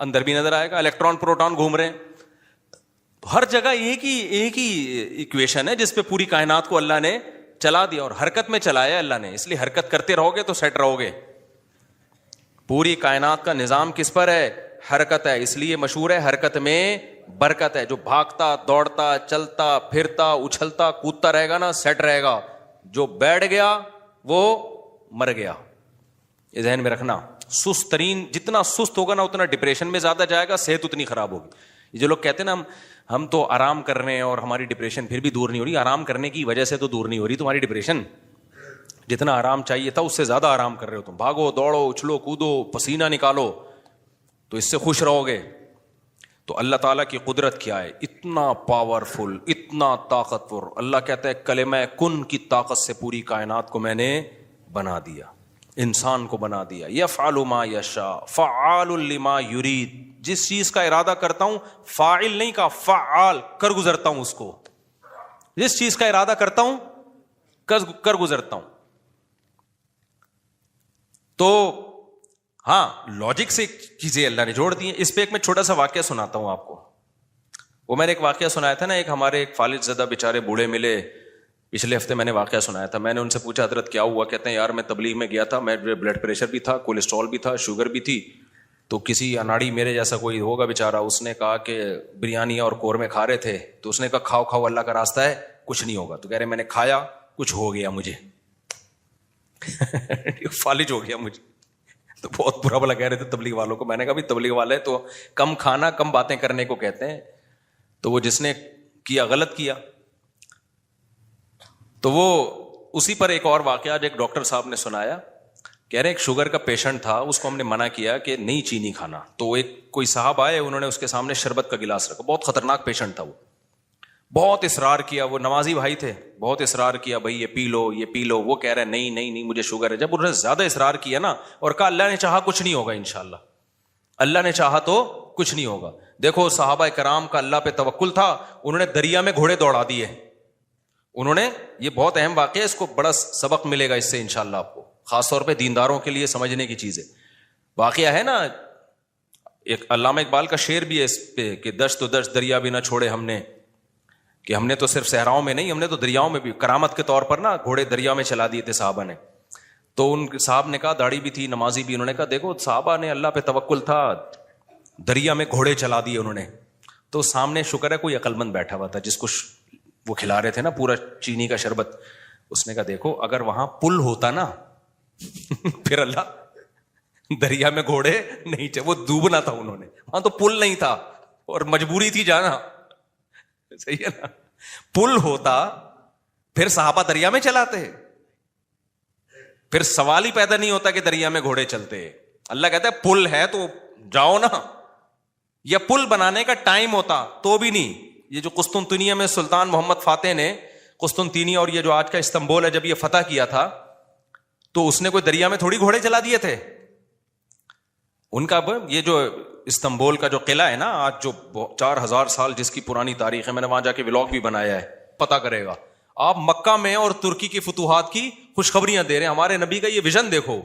اندر بھی نظر آئے گا، الیکٹران پروٹون گھوم رہے ہیں. ہر جگہ ایک ہی ایکویشن ہے جس پہ پوری کائنات کو اللہ نے چلا دیا اور حرکت میں چلایا اللہ نے. اس لیے حرکت کرتے رہو گے تو سیٹ رہو گے. پوری کائنات کا نظام کس پر ہے؟ حرکت ہے. اس لیے مشہور ہے حرکت میں برکت ہے. جو بھاگتا دوڑتا چلتا پھرتا اچھلتا کودتا رہے گا نا سیٹ رہے گا. جو بیٹھ گیا وہ مر گیا. یہ ذہن میں رکھنا. سست ترین جتنا سست ہوگا نا اتنا ڈپریشن میں زیادہ جائے گا, صحت اتنی خراب ہوگی. یہ جو لوگ کہتے ہیں نا ہم تو آرام کر رہے ہیں اور ہماری ڈپریشن پھر بھی دور نہیں ہو رہی, آرام کرنے کی وجہ سے تو دور نہیں ہو رہی تمہاری ڈپریشن. جتنا آرام چاہیے تھا اس سے زیادہ آرام کر رہے ہو تم. بھاگو دوڑو اچھلو کودو پسینہ نکالو تو اس سے خوش رہو گے. تو اللہ تعالیٰ کی قدرت کیا ہے, اتنا پاورفل اتنا طاقتور. اللہ کہتا ہے کلمہ کن کی طاقت سے پوری کائنات کو میں نے بنا دیا, انسان کو بنا دیا. یفعل ما یشاء فعال لما یرید. جس چیز کا ارادہ کرتا ہوں, فاعل نہیں کہا فعال, کر گزرتا ہوں اس کو. جس چیز کا ارادہ کرتا ہوں کر گزرتا ہوں. تو ہاں لاجک سے چیزیں اللہ نے جوڑ دی ہیں. اس پہ ایک میں چھوٹا سا واقعہ سناتا ہوں آپ کو. وہ میں نے ایک واقعہ سنایا تھا نا, ایک ہمارے ایک فالج زدہ بیچارے بوڑھے ملے پچھلے ہفتے, میں نے واقعہ سنایا تھا. میں نے ان سے پوچھا حضرت کیا ہوا؟ کہتے ہیں یار میں تبلیغ میں گیا تھا, میں بلڈ پریشر بھی تھا, کولیسٹرول بھی تھا, شوگر بھی تھی. تو کسی اناڑی میرے جیسا کوئی ہوگا بیچارہ, اس نے کہا کہ بریانی اور قورمے کھا رہے تھے, تو اس نے کہا کھاؤ کھاؤ اللہ کا راستہ ہے کچھ نہیں ہوگا. تو کہہ رہے میں نے کھایا کچھ ہو گیا مجھے فالج ہو گیا مجھے. تو بہت برا بلا کہہ رہے تھے تبلیغ والوں کو. میں نے کہا بھی تبلیغ والے تو کم کھانا کم باتیں کرنے کو کہتے ہیں. تو وہ جس نے کیا غلط کیا. تو وہ اسی پر ایک اور واقعہ آج ایک ڈاکٹر صاحب نے سنایا. کہہ رہے ایک شوگر کا پیشنٹ تھا, اس کو ہم نے منع کیا کہ نہیں چینی کھانا. تو ایک کوئی صاحب آئے, انہوں نے اس کے سامنے شربت کا گلاس رکھا. بہت خطرناک پیشنٹ تھا وہ, بہت اصرار کیا. وہ نمازی بھائی تھے, بہت اصرار کیا بھائی یہ پی لو یہ پی لو. وہ کہہ رہے نہیں نہیں نہیں مجھے شوگر ہے. جب انہوں نے زیادہ اصرار کیا نا اور کہا اللہ نے چاہا کچھ نہیں ہوگا انشاءاللہ, اللہ نے چاہا تو کچھ نہیں ہوگا. دیکھو صحابہ کرام کا اللہ پہ توکل تھا, انہوں نے دریا میں گھوڑے دوڑا دیے. انہوں نے, یہ بہت اہم واقعہ ہے, اس کو بڑا سبق ملے گا اس سے انشاءاللہ آپ کو, خاص طور پہ دینداروں کے لیے سمجھنے کی چیز ہے. واقعہ ہے نا, ایک علامہ اقبال کا شعر بھی ہے اس پہ کہ دشت و دشت دریا بھی نہ چھوڑے ہم نے, کہ ہم نے تو صرف صحراؤں میں نہیں, ہم نے تو دریاؤں میں بھی کرامت کے طور پر نا گھوڑے دریا میں چلا دیے تھے صحابہ نے. تو ان صاحب نے کہا, داڑھی بھی تھی نمازی بھی, انہوں نے کہا دیکھو صحابہ نے اللہ پہ توکل تھا, دریا میں گھوڑے چلا دیے انہوں نے. تو سامنے شکر ہے کوئی عقل مند بیٹھا ہوا تھا جس کو وہ کھلا رہے تھے نا پورا چینی کا شربت. اس نے کہا دیکھو اگر وہاں پل ہوتا نا پھر اللہ دریا میں گھوڑے نہیں, وہ ڈوبنا تھا انہوں نے, وہاں تو پل نہیں تھا اور مجبوری تھی جانا. صحیح ہے نا, پل ہوتا پھر صحابہ دریا میں چلاتے, پھر سوال ہی پیدا نہیں ہوتا کہ دریا میں گھوڑے چلتے. اللہ کہتا ہے پل ہے تو جاؤ نا, یا پل بنانے کا ٹائم ہوتا تو بھی نہیں. یہ جو قسطنطنیہ میں سلطان محمد فاتح نے قسطنطنیہ اور یہ جو آج کا استنبول ہے جب یہ فتح کیا تھا تو اس نے کوئی دریا میں تھوڑی گھوڑے چلا دیے تھے. ان کا یہ جو استنبول کا جو قلعہ ہے نا آج جو 4000 سال جس کی پرانی تاریخ ہے, میں نے وہاں جا کے ولاگ بھی بنایا ہے, پتہ کرے گا آپ. مکہ میں اور ترکی کی فتوحات کی خوشخبریاں دے رہے ہیں. ہمارے نبی کا یہ ویژن دیکھو,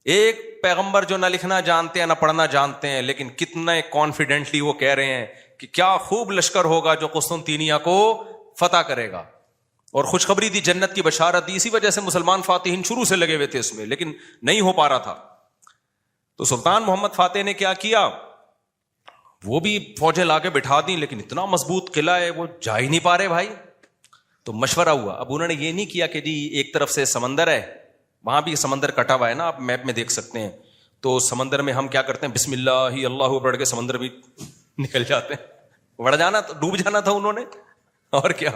ایک پیغمبر جو نہ لکھنا جانتے ہیں نہ پڑھنا جانتے ہیں, لیکن کتنا کانفیڈنٹلی وہ کہہ رہے ہیں کہ کیا خوب لشکر ہوگا جو قسطنطنیہ کو فتح کرے گا, اور خوشخبری دی, جنت کی بشارت دی. اسی وجہ سے مسلمان فاتحین شروع سے لگے ہوئے تھے اس میں, لیکن نہیں ہو پا رہا تھا. تو سلطان محمد فاتح نے کیا, وہ بھی فوجیں لا کے بٹھا دی, لیکن اتنا مضبوط قلعہ ہے وہ جا ہی نہیں پا رہے بھائی. تو مشورہ ہوا. اب انہوں نے یہ نہیں کیا کہ جی ایک طرف سے سمندر ہے, وہاں بھی سمندر کٹا ہوا ہے نا, آپ میپ میں دیکھ سکتے ہیں. تو سمندر میں ہم کیا کرتے ہیں, بسم اللہ ہی اللہ پڑھ کے سمندر بھی نکل جاتے ہیں. بڑھ جانا, ڈوب جانا تھا انہوں نے, اور کیا.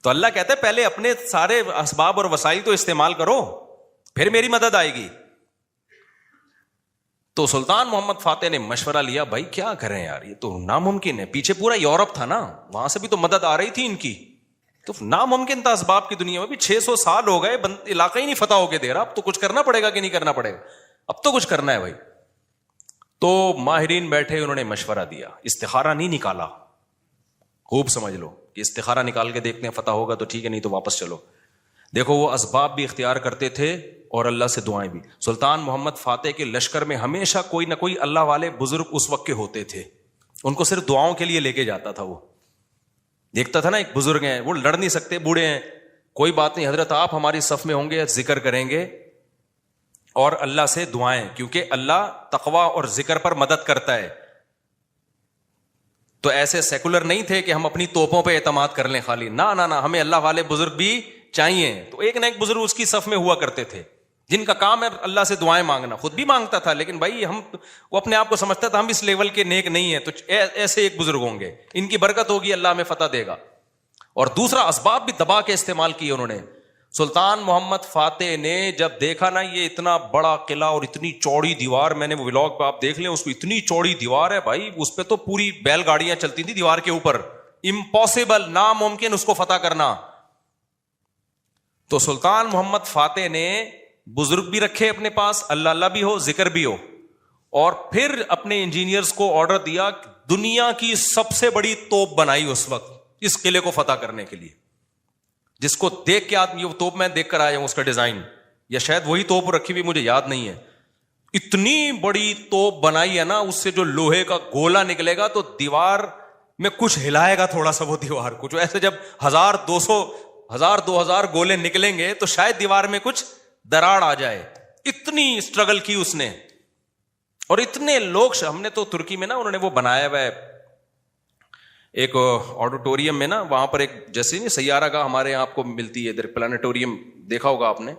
تو اللہ کہتا ہے پہلے اپنے سارے اسباب اور وسائل تو استعمال کرو, پھر میری مدد آئے گی. تو سلطان محمد فاتح نے مشورہ لیا, بھائی کیا کریں یار, یہ تو ناممکن ہے. پیچھے پورا یورپ تھا نا, وہاں سے بھی تو مدد آ رہی تھی ان کی, تو ناممکن تھا اسباب کی دنیا میں بھی. 600 سال ہو گئے, علاقہ ہی نہیں فتح ہو کے دے رہا. اب تو کچھ کرنا پڑے گا کہ نہیں کرنا پڑے گا, اب تو کچھ کرنا ہے بھائی. تو ماہرین بیٹھے, انہوں نے مشورہ دیا, استخارہ نہیں نکالا. خوب سمجھ لو کہ استخارہ نکال کے دیکھتے ہیں فتح ہوگا تو ٹھیک ہے, نہیں تو واپس چلو. دیکھو وہ اسباب بھی اختیار کرتے تھے اور اللہ سے دعائیں بھی. سلطان محمد فاتح کے لشکر میں ہمیشہ کوئی نہ کوئی اللہ والے بزرگ اس وقت کے ہوتے تھے, ان کو صرف دعاؤں کے لیے لے کے جاتا تھا. وہ دیکھتا تھا نا ایک بزرگ ہیں, وہ لڑ نہیں سکتے, بوڑھے ہیں, کوئی بات نہیں حضرت آپ ہماری صف میں ہوں گے, ذکر کریں گے اور اللہ سے دعائیں, کیونکہ اللہ تقوی اور ذکر پر مدد کرتا ہے. تو ایسے سیکولر نہیں تھے کہ ہم اپنی توپوں پہ اعتماد کر لیں خالی, نہ ہمیں اللہ والے بزرگ بھی چاہیے. تو ایک نہ ایک بزرگ اس کی صف میں ہوا کرتے تھے جن کا کام ہے اللہ سے دعائیں مانگنا. خود بھی مانگتا تھا, لیکن بھائی وہ اپنے آپ کو سمجھتا تھا ہم اس لیول کے نیک نہیں ہیں, تو ایسے ایک بزرگ ہوں گے, ان کی برکت ہوگی, اللہ ہمیں فتح دے گا. اور دوسرا اسباب بھی دبا کے استعمال کیے انہوں نے. سلطان محمد فاتح نے جب دیکھا نا یہ اتنا بڑا قلعہ اور اتنی چوڑی دیوار, میں نے وہ ولاگ پہ آپ دیکھ لیں, اس کو اتنی چوڑی دیوار ہے بھائی, اس پہ تو پوری بیل گاڑیاں چلتی تھی دیوار کے اوپر, امپاسبل, ناممکن اس کو فتح کرنا. تو سلطان محمد فاتح نے بزرگ بھی رکھے اپنے پاس, اللہ بھی ہو, ذکر بھی ہو, اور پھر اپنے انجینئرز کو آرڈر دیا, دنیا کی سب سے بڑی توپ بنائی اس وقت اس قلعے کو فتح کرنے کے لیے, جس کو دیکھ کے آدمی, یہ توپ میں دیکھ کر آیا ہوں اس کا ڈیزائن, یا شاید وہی توپ رکھی ہوئی مجھے یاد نہیں ہے. اتنی بڑی توپ بنائی ہے نا, اس سے جو لوہے کا گولا نکلے گا تو دیوار میں کچھ ہلائے گا تھوڑا سا وہ دیوار, کچھ ایسے جب 1000-2000 گولے نکلیں گے تو شاید دیوار میں کچھ دراڑ آ جائے. اتنی اسٹرگل کی اس نے, اور اتنے لوگ, ہم نے تو ترکی میں نا انہوں نے وہ بنایا ہوا ہے ایک آڈیٹوریم میں نا, وہاں پر ایک جیسے نہیں سیارہ گاہ ہمارے یہاں آپ کو ملتی ہے ادھر, پلانیٹوریم دیکھا ہوگا آپ نے,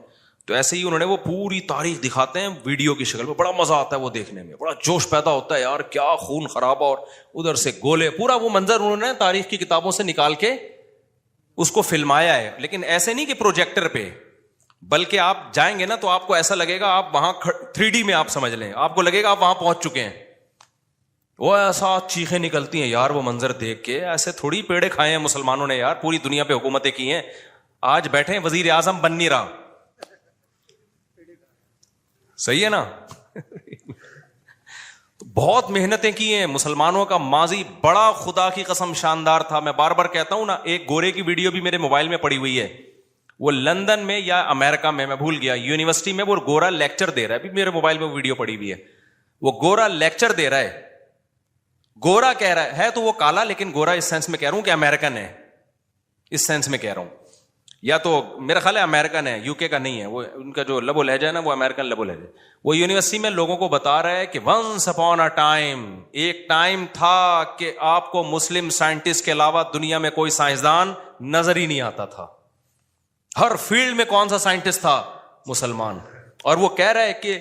تو ایسے ہی انہوں نے وہ پوری تاریخ دکھاتے ہیں ویڈیو کی شکل میں, بڑا مزہ آتا ہے وہ دیکھنے میں, بڑا جوش پیدا ہوتا ہے یار, کیا خون خرابہ, اور ادھر سے گولے, پورا وہ منظر انہوں نے تاریخ کی کتابوں سے نکال کے اس کو فلمایا ہے. لیکن ایسے نہیں کہ پروجیکٹر پہ, بلکہ آپ جائیں گے نا تو آپ کو ایسا لگے گا آپ وہاں 3D میں آپ سمجھ لیں, آپ کو لگے گا آپ وہاں پہنچ چکے ہیں. وہ ایسا چیخیں نکلتی ہیں یار وہ منظر دیکھ کے, ایسے تھوڑی پیڑے کھائے ہیں مسلمانوں نے یار, پوری دنیا پہ حکومتیں کی ہیں, آج بیٹھے وزیر اعظم بن نہیں رہا, صحیح ہے نا. بہت محنتیں کی ہیں مسلمانوں کا ماضی بڑا خدا کی قسم شاندار تھا. میں بار بار کہتا ہوں نا, ایک گورے کی ویڈیو بھی میرے موبائل میں پڑی ہوئی ہے, وہ لندن میں یا امریکہ میں بھول گیا, یونیورسٹی میں وہ گورا لیکچر دے رہا ہے, ابھی میرے موبائل میں ویڈیو پڑی ہوئی ہے, وہ گورا لیکچر دے رہا ہے. گورا کہہ رہا ہے تو وہ کالا, لیکن گورا اس سینس میں کہہ رہا ہوں کہ امریکن ہے, اس سینس میں کہہ رہا ہوں, یا تو میرا خیال ہے امریکن ہے, UK کا نہیں ہے, وہ ان کا جو لب و لہجہ ہے نا وہ امریکن لب و لہجہ. وہ یونیورسٹی میں لوگوں کو بتا رہا ہے کہ ونس اپون اے ٹائم, ایک ٹائم تھا کہ آپ کو مسلم سائنٹسٹ کے علاوہ دنیا میں کوئی سائنسدان نظر ہی نہیں آتا تھا, ہر فیلڈ میں کون سا سائنٹسٹ تھا, مسلمان. اور وہ کہہ رہا ہے کہ